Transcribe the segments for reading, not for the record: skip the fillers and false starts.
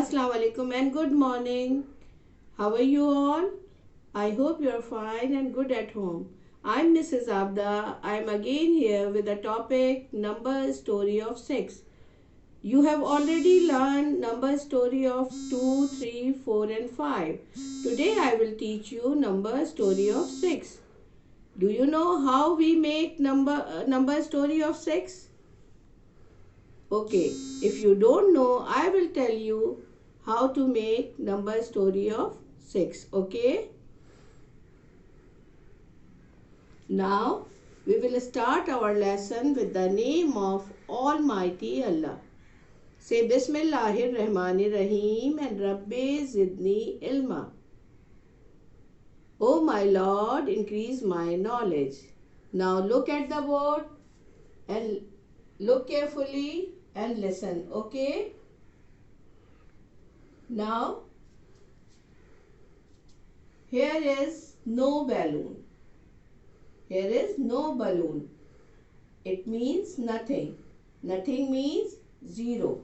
Assalamu alaikum and good morning. How are you all? I hope you are fine and good at home. I'm Mrs. Abda. I'm again here with the topic number story of 6. You have already learned number story of 2, 3, 4 and 5. Today I will teach you number story of 6. Do you know how we make number story of 6? Okay, if you don't know, I will tell you how to make number story of 6. Okay, now we will start our lesson with the name of Almighty Allah. Say Bismillahir Rahmanir Rahim and Rabbi Zidni Ilma. Oh my Lord, increase my knowledge. Now look at the word and look carefully and listen. Okay, now here is no balloon. Here is no balloon. It means nothing. Nothing means 0.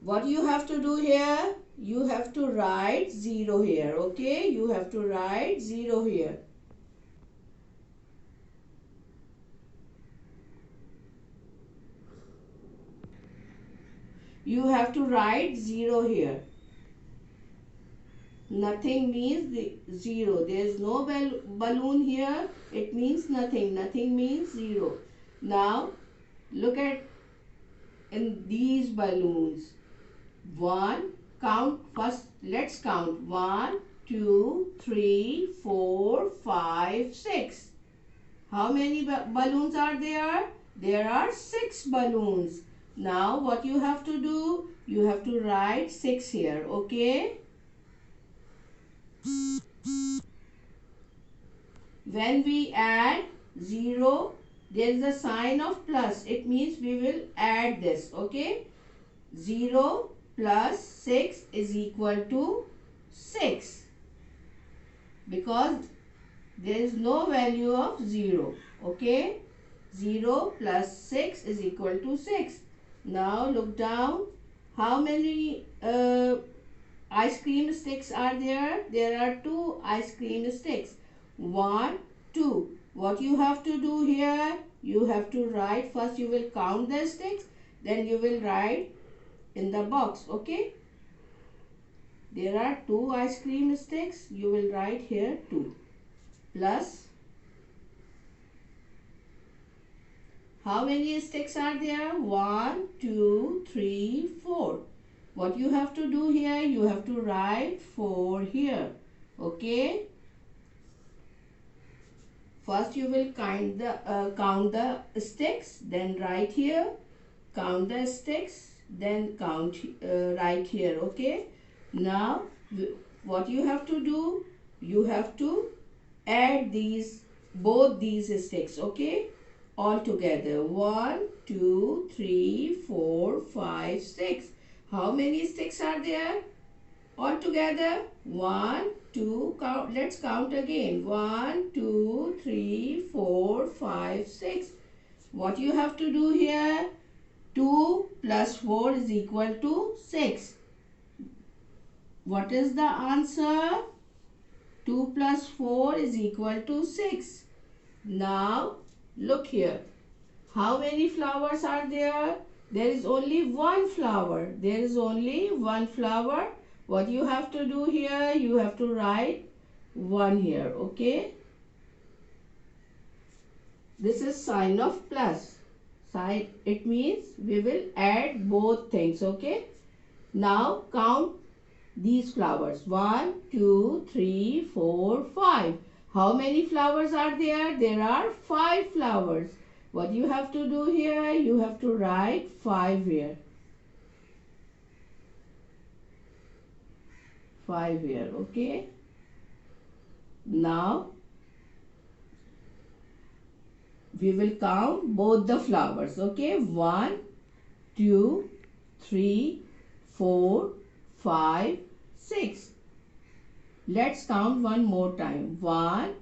What you have to do here? You have to write 0 here. Okay, you have to write 0 here. You have to write 0 here. Nothing means 0. There is no balloon here. It means nothing. Nothing means 0. Now look at in these balloons. 1, count first. Let's count. 1, 2, 3, 4, 5, 6. How many balloons are there? There are 6 balloons. Now what you have to do? You have to write 6 here. Okay. When we add 0, there is a sign of plus. It means we will add this. Okay. 0 plus 6 is equal to 6. Because there is no value of 0. Okay. 0 plus 6 is equal to 6. Now look down. How many ice cream sticks are there? There are 2 ice cream sticks. 1, 2. What you have to do here? You have to write. First you will count the sticks. Then you will write in the box. Okay. There are 2 ice cream sticks. You will write here 2. Plus. How many sticks are there? 1, 2, 3, 4. What you have to do here? You have to write 4 here. Okay. First you will count the sticks. Then write here. Count the sticks. Then write here. Okay. Now what you have to do? You have to add both these sticks. Okay. All together. 1, 2, 3, 4, 5, 6. How many sticks are there? All together. 1, 2. Count. Let's count again. 1, 2, 3, 4, 5, 6. What you have to do here? 2 plus 4 is equal to 6. What is the answer? 2 plus 4 is equal to 6. Now look here. How many flowers are there? There is only one flower. There is only one flower. What you have to do here? You have to write 1 here. Okay. This is sign of plus. It means we will add both things. Okay. Now count these flowers. 1, 2, 3, 4, 5. How many flowers are there? There are 5 flowers. What you have to do here? You have to write 5 here. 5 here. Okay. Now we will count both the flowers. Okay. 1, 2, 3, 4, 5, 6. Let's count one more time. 1,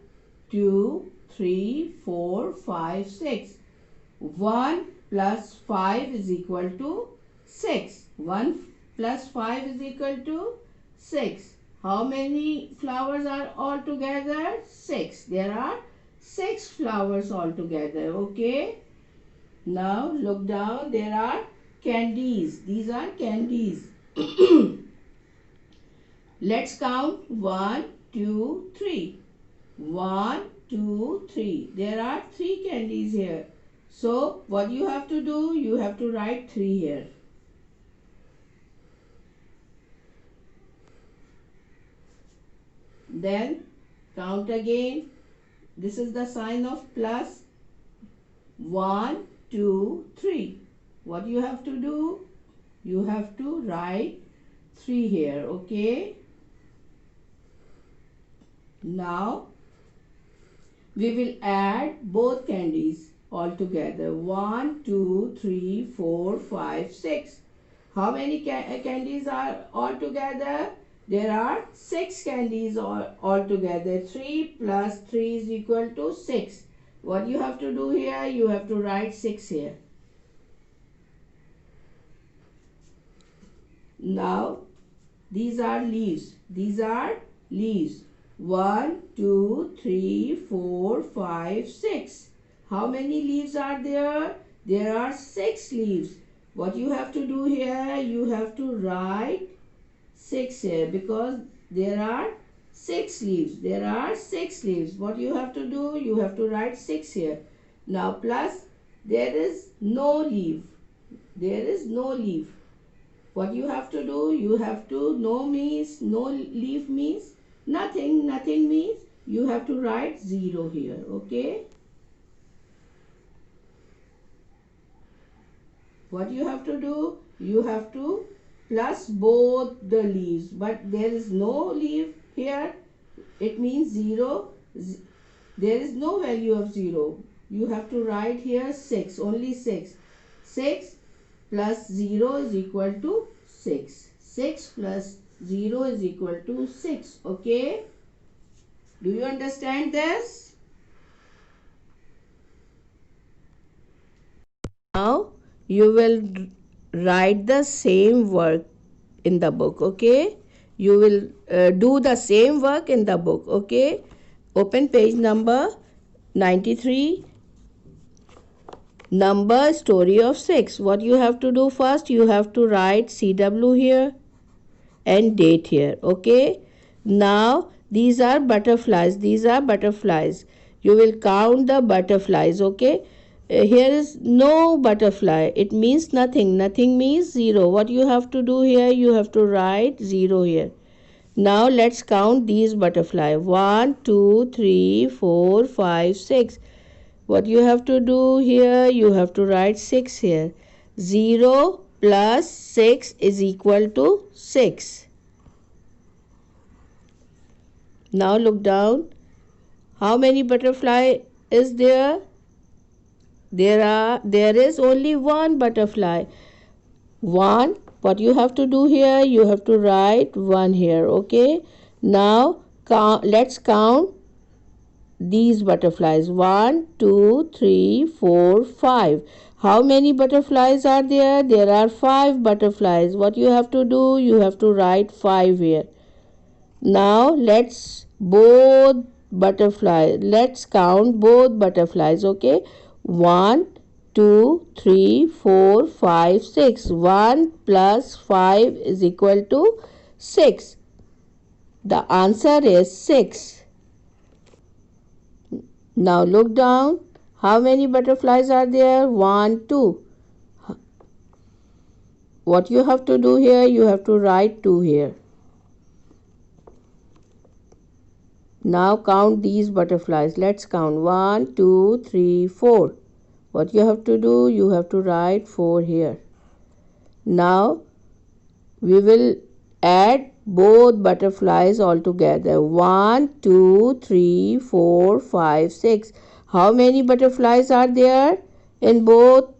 2, 3, 4, 5, 6. 1 plus 5 is equal to 6. 1 plus 5 is equal to 6. How many flowers are all together? 6. There are 6 flowers all together. Okay. Now look down. There are candies. These are candies. Let's count 1, 2, 3. 1, 2, 3. There are 3 candies here. So what you have to do? You have to write 3 here. Then count again. This is the sign of plus. 1, 2, 3. What you have to do? You have to write 3 here. Okay. Now we will add both candies all together. 1, 2, 3, 4, 5, 6. How many candies are all together? There are 6 candies all together. 3 plus 3 is equal to 6. What you have to do here? You have to write 6 here. Now these are leaves. These are leaves. 1, 2, 3, 4, 5, 6. How many leaves are there? There are 6 leaves. What you have to do here? You have to write 6 here because there are 6 leaves. There are 6 leaves. What you have to do? You have to write 6 here. Now plus there is no leaf. There is no leaf. What you have to do? You have to, no means, no leaf means nothing. Nothing means you have to write 0 here. Okay. What you have to do? You have to plus both the leaves, but there is no leaf here. It means 0. There is no value of 0. You have to write here 6, only 6. 6 plus 0 is equal to 6. 6 plus 0 is equal to 6. Okay. Do you understand this? Now you will write the same work in the book. Okay. You will do the same work in the book. Okay. Open page number 93. Number story of 6. What you have to do first? You have to write CW here and date here. Okay. Now these are butterflies. These are butterflies. You will count the butterflies. Okay. Here is no butterfly. It means nothing. Nothing means 0. What you have to do here? You have to write 0 here. Now let's count these butterflies. 1, 2, 3, 4, 5, 6. What you have to do here? You have to write 6 here. 0 plus 6 is equal to 6. Now look down. How many butterfly is there? There is only one butterfly. 1. What you have to do here? You have to write 1 here. Okay. Now let's count these butterflies. 1, 2, 3, 4, 5. How many butterflies are there? There are 5 butterflies. What you have to do? You have to write 5 here. Now let's count both butterflies. Okay. 1, 2, 3, 4, 5, 6. 1 plus 5 is equal to 6. The answer is 6. Now look down. How many butterflies are there? 1, 2. What you have to do here? You have to write 2 here. Now count these butterflies. Let's count. 1, 2, 3, 4. What you have to do? You have to write 4 here. Now we will add both butterflies all together. 1, 2, 3, 4, 5, 6. How many butterflies are there in both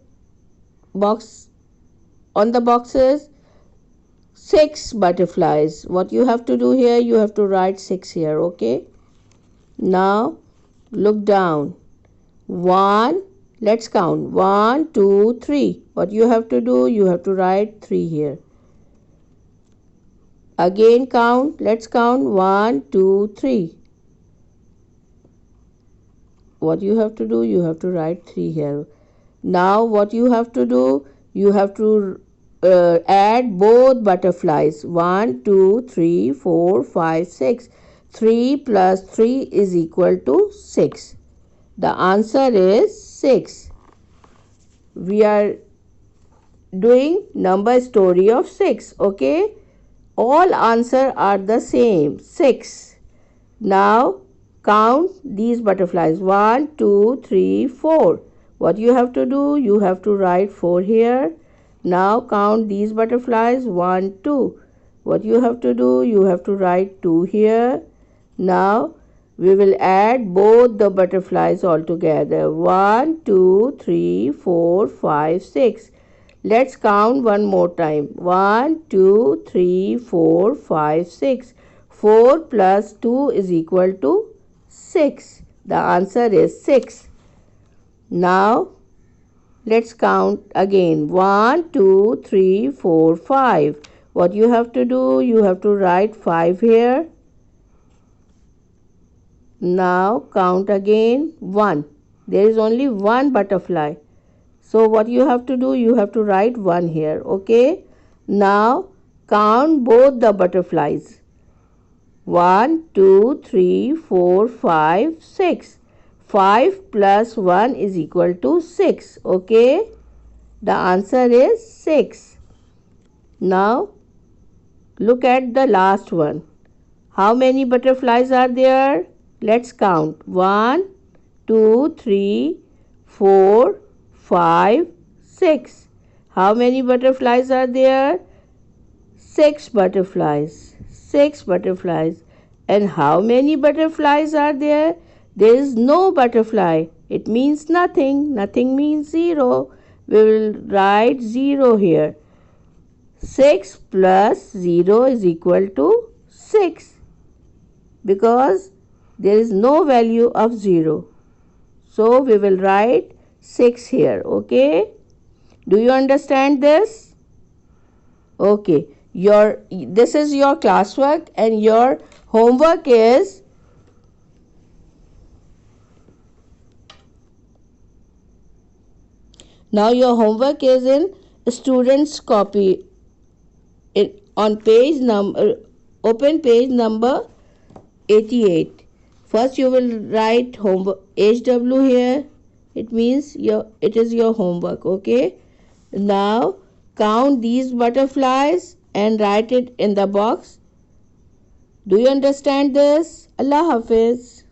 on the boxes? 6 butterflies. What you have to do here? You have to write 6 here. Okay. Now look down. 1, Let's count. 1, 2, 3. What you have to do? You have to write 3 here. Again count. Let's count. 1, 2, 3. What you have to do? You have to write 3 here. Now what you have to do? You have to add both butterflies. 1, 2, 3, 4, 5, 6. 3 plus 3 is equal to 6. The answer is 6. We are doing number story of 6. Okay. All answers are the same. 6. Now count these butterflies. 1, 2, 3, 4. What you have to do? You have to write 4 here. Now count these butterflies. 1, 2. What you have to do? You have to write 2 here. Now we will add both the butterflies all together. 1, 2, 3, 4, 5, 6. Let's count one more time. 1, 2, 3, 4, 5, 6. 4 plus 2 is equal to 6. The answer is 6. Now let's count again. 1, 2, 3, 4, 5. What you have to do? You have to write 5 here. Now count again. 1. There is only one butterfly. So what you have to do? You have to write 1 here. Okay. Now count both the butterflies. 1, 2, 3, 4, 5, 6. 5 plus 1 is equal to 6. Okay. The answer is 6. Now look at the last one. How many butterflies are there? Let's count. 1, 2, 3, 4, 5, 6. How many butterflies are there? 6 butterflies. 6 butterflies. And how many butterflies are there? There is no butterfly. It means nothing. Nothing means 0. We will write 0 here. 6 plus 0 is equal to 6. Because there is no value of 0. So we will write 6 here. Okay. Do you understand this? Okay. This is your classwork and your homework is now your homework is in student's copy on page number open page number 88. First you will write homework HW here. It means it is your homework. Okay. Now count these butterflies and write it in the box. Do you understand this? Allah Hafiz.